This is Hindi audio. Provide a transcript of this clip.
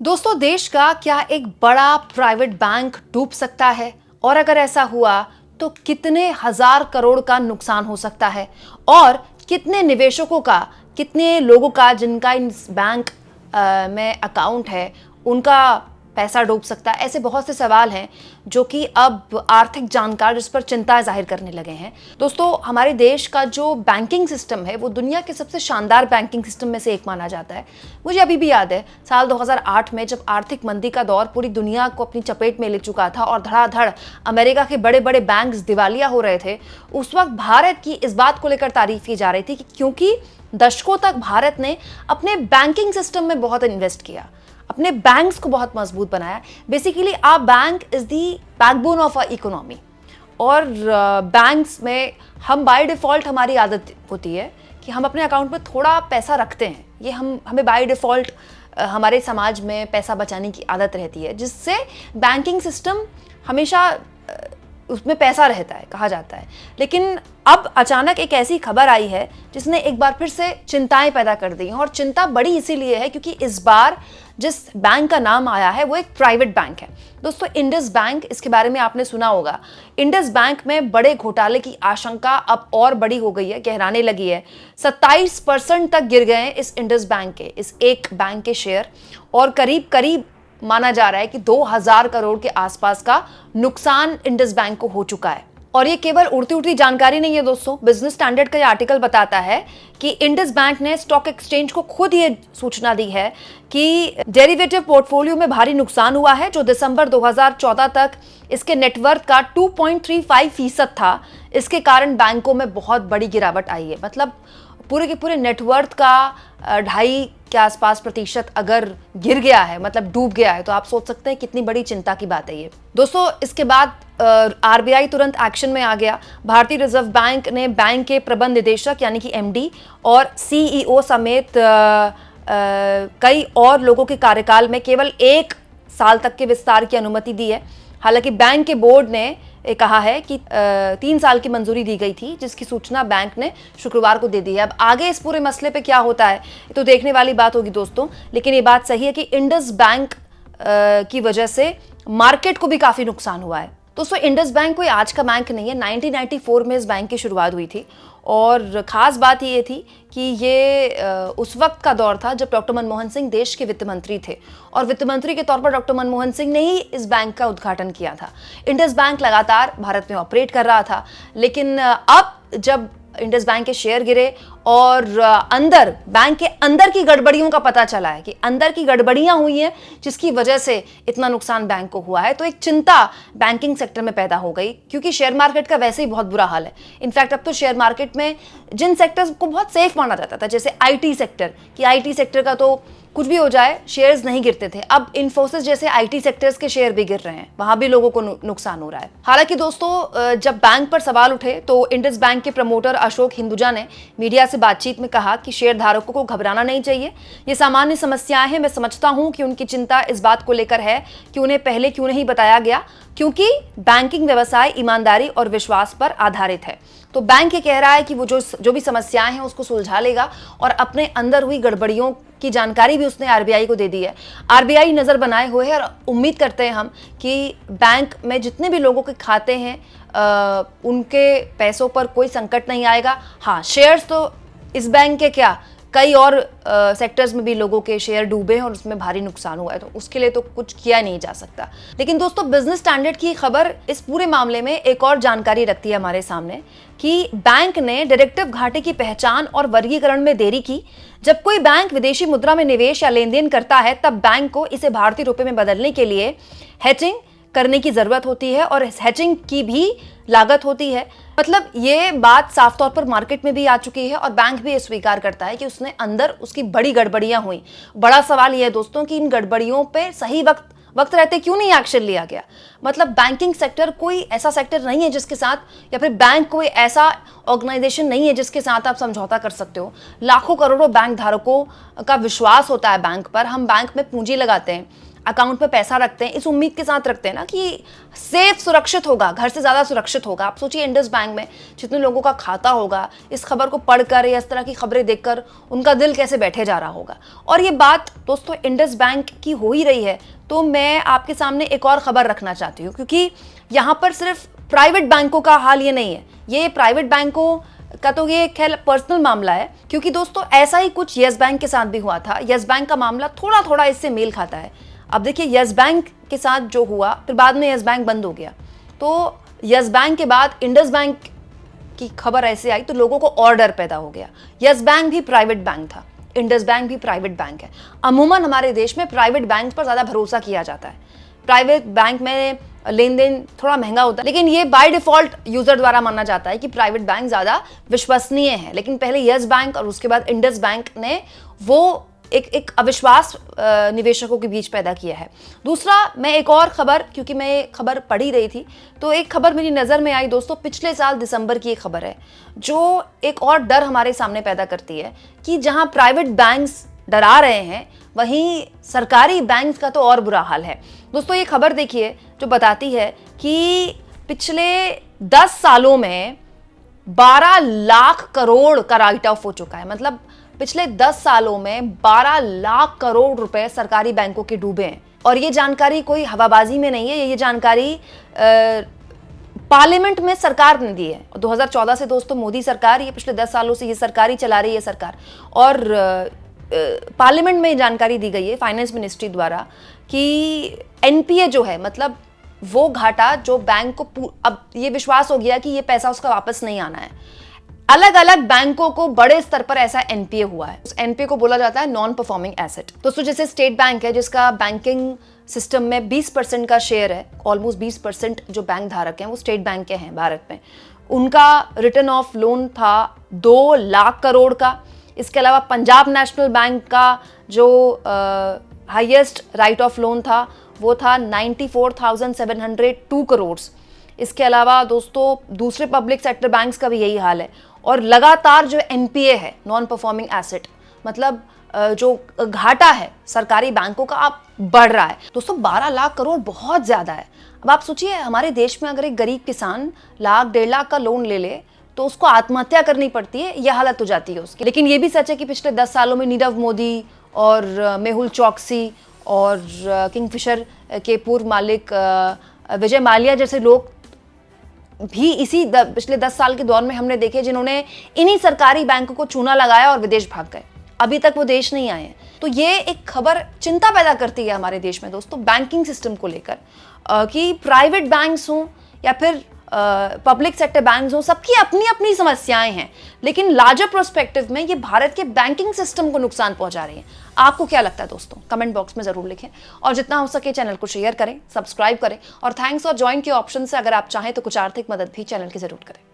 दोस्तों, देश का क्या एक बड़ा प्राइवेट बैंक डूब सकता है? और अगर ऐसा हुआ तो कितने हजार करोड़ का नुकसान हो सकता है? और कितने निवेशकों का, कितने लोगों का जिनका इस बैंक में अकाउंट है, उनका पैसा डूब सकता है? ऐसे बहुत से सवाल हैं जो कि अब आर्थिक जानकार जिस पर चिंता जाहिर करने लगे हैं। दोस्तों, हमारे देश का जो बैंकिंग सिस्टम है वो दुनिया के सबसे शानदार बैंकिंग सिस्टम में से एक माना जाता है। मुझे अभी भी याद है साल 2008 में जब आर्थिक मंदी का दौर पूरी दुनिया को अपनी चपेट में ले चुका था और धड़ाधड़ अमेरिका के बड़े बड़े बैंक्स दिवालिया हो रहे थे। उस वक्त भारत की इस बात को लेकर तारीफ की जा रही थी कि क्योंकि दशकों तक भारत ने अपने बैंकिंग सिस्टम में बहुत इन्वेस्ट किया, अपने बैंक्स को बहुत मजबूत बनाया। Basically a bank is the backbone of a economy. और बैंक्स में हम बाय डिफॉल्ट, हमारी आदत होती है कि हम अपने अकाउंट में थोड़ा पैसा रखते हैं। ये हमें बाय डिफॉल्ट हमारे समाज में पैसा बचाने की आदत रहती है, जिससे बैंकिंग सिस्टम हमेशा उसमें पैसा रहता है, कहा जाता है। लेकिन अब अचानक एक ऐसी खबर आई है जिसने एक बार फिर से चिंताएं पैदा कर दी हैं। और चिंता बड़ी इसीलिए है क्योंकि इस बार जिस बैंक का नाम आया है वो एक प्राइवेट बैंक है। दोस्तों, इंडस बैंक, इसके बारे में आपने सुना होगा। इंडस बैंक में बड़े घोटाले की आशंका अब और बड़ी हो गई है, गहराने लगी है। 27% तक गिर गए हैं इस इंडस बैंक के, इस एक बैंक के शेयर। और करीब करीब माना जा रहा है कि 2000 करोड़ के आसपास का नुकसान इंडस बैंक को हो चुका है। और ये केवल उड़ती उड़ती जानकारी नहीं है दोस्तों। बिजनेस स्टैंडर्ड का ये आर्टिकल बताता है कि इंडस बैंक ने स्टॉक एक्सचेंज को खुद ये सूचना दी है कि डेरिवेटिव पोर्टफोलियो में भारी नुकसान हुआ है, जो दिसंबर 2014 तक इसके नेटवर्थ का 2.35% था। इसके कारण बैंकों में बहुत बड़ी गिरावट आई है। मतलब पूरे के पूरे नेटवर्थ का 2.5 के आसपास प्रतिशत अगर गिर गया है, मतलब डूब गया है, तो आप सोच सकते हैं कितनी बड़ी चिंता की बात है ये। दोस्तों, इसके बाद आरबीआई तुरंत एक्शन में आ गया। भारतीय रिजर्व बैंक ने बैंक के प्रबंध निदेशक यानी कि एमडी और सीईओ समेत कई और लोगों के कार्यकाल में केवल 1 साल तक के विस्तार की अनुमति दी है। हालांकि बैंक के बोर्ड ने कहा है कि 3 साल की मंजूरी दी गई थी, जिसकी सूचना बैंक ने शुक्रवार को दे दी है। अब आगे इस पूरे मसले पे क्या होता है तो देखने वाली बात होगी दोस्तों। लेकिन ये बात सही है कि इंडस बैंक की वजह से मार्केट को भी काफी नुकसान हुआ है। दोस्तों, इंडस बैंक कोई आज का बैंक नहीं है। 1994 में इस बैंक की शुरुआत हुई थी। और ख़ास बात ये थी कि ये उस वक्त का दौर था जब डॉक्टर मनमोहन सिंह देश के वित्त मंत्री थे। और वित्त मंत्री के तौर पर डॉक्टर मनमोहन सिंह ने ही इस बैंक का उद्घाटन किया था। इंडस बैंक लगातार भारत में ऑपरेट कर रहा था। लेकिन अब जब इंडस बैंक के शेयर गिरे और बैंक के अंदर की गड़बड़ियों का पता चला है कि अंदर की गड़बड़ियां हुई हैं जिसकी वजह से इतना नुकसान बैंक को हुआ है, तो एक चिंता बैंकिंग सेक्टर में पैदा हो गई। क्योंकि शेयर मार्केट का वैसे ही बहुत बुरा हाल है। इनफैक्ट अब तो शेयर मार्केट में जिन सेक्टर्स को बहुत सेफ माना जाता था, जैसे आईटी सेक्टर, कि आईटी सेक्टर का तो कुछ भी हो जाए शेयर्स नहीं गिरते थे, अब इन्फोसिस जैसे आईटी सेक्टर्स के शेयर भी गिर रहे हैं, वहां भी लोगों को नुकसान हो रहा है। हालांकि दोस्तों, जब बैंक पर सवाल उठे तो इंडस बैंक के प्रमोटर अशोक हिंदुजा ने मीडिया से बातचीत में कहा कि शेयर धारकों को घबराना नहीं चाहिए, ये सामान्य समस्याएं हैं। मैं समझता हूं कि उनकी चिंता इस बात को लेकर है कि उन्हें पहले क्यों नहीं बताया गया, क्योंकि बैंकिंग व्यवसाय ईमानदारी और विश्वास पर आधारित है। तो बैंक ये कह रहा है कि वो जो भी समस्याएं हैं उसको सुलझा लेगा और अपने अंदर हुई गड़बड़ियों की जानकारी भी उसने आरबीआई को दे दी है। आरबीआई नजर बनाए हुए है और उम्मीद करते हैं हम कि बैंक में जितने भी लोगों के खाते हैं उनके पैसों पर कोई संकट नहीं आएगा। हाँ, शेयर्स तो इस बैंक के क्या, कई और सेक्टर्स में भी लोगों के शेयर डूबे हैं और उसमें भारी नुकसान हुआ है, तो उसके लिए तो कुछ किया नहीं जा सकता। लेकिन दोस्तों, बिजनेस स्टैंडर्ड की खबर इस पूरे मामले में एक और जानकारी रखती है हमारे सामने कि बैंक ने डायरेक्टिव घाटे की पहचान और वर्गीकरण में देरी की। जब कोई बैंक विदेशी मुद्रा में निवेश या लेन देन करता है तब बैंक को इसे भारतीय रुपए में बदलने के लिए हेजिंग करने की जरूरत होती है और हेजिंग की भी लागत होती है। मतलब ये बात साफ तौर पर मार्केट में भी आ चुकी है और बैंक भी ये स्वीकार करता है कि उसने अंदर उसकी बड़ी गड़बड़ियां हुई। बड़ा सवाल यह है दोस्तों कि इन गड़बड़ियों पे सही वक्त रहते क्यों नहीं एक्शन लिया गया। मतलब बैंकिंग सेक्टर कोई ऐसा सेक्टर नहीं है जिसके साथ, या फिर बैंक कोई ऐसा ऑर्गेनाइजेशन नहीं है जिसके साथ आप समझौता कर सकते हो। लाखों करोड़ों बैंक धारकों का विश्वास होता है बैंक पर। हम बैंक में पूंजी लगाते हैं। अकाउंट पे पैसा रखते हैं इस उम्मीद के साथ रखते हैं ना कि सेफ, सुरक्षित होगा, घर से ज़्यादा सुरक्षित होगा। आप सोचिए इंडस बैंक में जितने लोगों का खाता होगा, इस खबर को पढ़कर या इस तरह की खबरें देखकर उनका दिल कैसे बैठे जा रहा होगा। और ये बात दोस्तों इंडस बैंक की हो ही रही है, तो मैं आपके सामने एक और खबर रखना चाहती हूँ, क्योंकि यहाँ पर सिर्फ प्राइवेट बैंकों का हाल ये नहीं है, ये प्राइवेट बैंकों का तो ये खैर पर्सनल मामला है, क्योंकि दोस्तों ऐसा ही कुछ यस बैंक के साथ भी हुआ था। यस बैंक का मामला थोड़ा थोड़ा इससे मेल खाता है। अब देखिए यस बैंक के साथ जो हुआ, फिर बाद में यस बैंक बंद हो गया, तो यस बैंक के बाद इंडस बैंक की खबर ऐसे आई तो लोगों को और डर पैदा हो गया। यस बैंक भी प्राइवेट बैंक था, इंडस बैंक भी प्राइवेट बैंक है। अमूमन हमारे देश में प्राइवेट बैंक पर ज़्यादा भरोसा किया जाता है। प्राइवेट बैंक में लेन देन थोड़ा महंगा होता है, लेकिन ये बाय डिफॉल्ट यूजर द्वारा माना जाता है कि प्राइवेट बैंक ज़्यादा विश्वसनीय है। लेकिन पहले यस बैंक और उसके बाद इंडस बैंक ने वो एक अविश्वास निवेशकों के बीच पैदा किया है। दूसरा, मैं एक और खबर, क्योंकि मैं ये खबर पढ़ ही रही थी तो एक खबर मेरी नज़र में आई दोस्तों, पिछले साल दिसंबर की एक खबर है जो एक और डर हमारे सामने पैदा करती है कि जहां प्राइवेट बैंक्स डरा रहे हैं वहीं सरकारी बैंक का तो और बुरा हाल है। दोस्तों ये खबर देखिए जो बताती है कि पिछले 10 सालों में 12 लाख करोड़ का राइट ऑफ हो चुका है। मतलब पिछले 10 सालों में 12 लाख करोड़ रुपए सरकारी बैंकों के डूबे हैं। और ये जानकारी कोई हवाबाजी में नहीं है, ये जानकारी पार्लियामेंट में सरकार ने दी है। 2014 से दोस्तों मोदी सरकार, ये पिछले 10 सालों से ये सरकार ही चला रही है सरकार, और पार्लियामेंट में जानकारी दी गई है फाइनेंस मिनिस्ट्री द्वारा कि एनपीए जो है, मतलब वो घाटा जो बैंक को अब ये विश्वास हो गया कि ये पैसा उसका वापस नहीं आना है। अलग अलग बैंकों को बड़े स्तर पर ऐसा एनपीए हुआ है। उस एनपीए को बोला जाता है नॉन परफॉर्मिंग एसेट। दोस्तों जैसे स्टेट बैंक है जिसका बैंकिंग सिस्टम में 20% का शेयर है, ऑलमोस्ट 20% जो बैंक धारक हैं वो स्टेट बैंक के हैं भारत में, उनका रिटर्न ऑफ लोन था 2 लाख करोड़ का। इसके अलावा पंजाब नेशनल बैंक का जो हाईएस्ट राइट ऑफ लोन था वो था 94,702 करोड़। इसके अलावा दोस्तों दूसरे पब्लिक सेक्टर बैंक्स का भी यही हाल है। और लगातार जो एनपीए है, नॉन परफॉर्मिंग एसेट, मतलब जो घाटा है सरकारी बैंकों का अब बढ़ रहा है। दोस्तों 12 लाख करोड़ बहुत ज़्यादा है। अब आप सोचिए हमारे देश में अगर एक गरीब किसान लाख 1.5 लाख का लोन ले ले तो उसको आत्महत्या करनी पड़ती है, यह हालत हो जाती है उसकी। लेकिन ये भी सच है कि पिछले 10 सालों में नीरव मोदी और मेहुल चौकसी और किंगफिशर के पूर्व मालिक विजय माल्या जैसे लोग भी इसी पिछले 10 साल के दौर में हमने देखे जिन्होंने इन्हीं सरकारी बैंकों को चूना लगाया और विदेश भाग गए, अभी तक वो देश नहीं आए हैं। तो ये एक खबर चिंता पैदा करती है हमारे देश में दोस्तों बैंकिंग सिस्टम को लेकर, कि प्राइवेट बैंक्स हों या फिर पब्लिक सेक्टर बैंक्स हों, सबकी अपनी अपनी समस्याएं हैं, लेकिन लार्जर प्रोस्पेक्टिव में ये भारत के बैंकिंग सिस्टम को नुकसान पहुंचा रही है। आपको क्या लगता है दोस्तों, कमेंट बॉक्स में जरूर लिखें और जितना हो सके चैनल को शेयर करें, सब्सक्राइब करें और थैंक्स और ज्वाइन के ऑप्शन से अगर आप चाहें तो कुछ आर्थिक मदद भी चैनल की जरूर करें।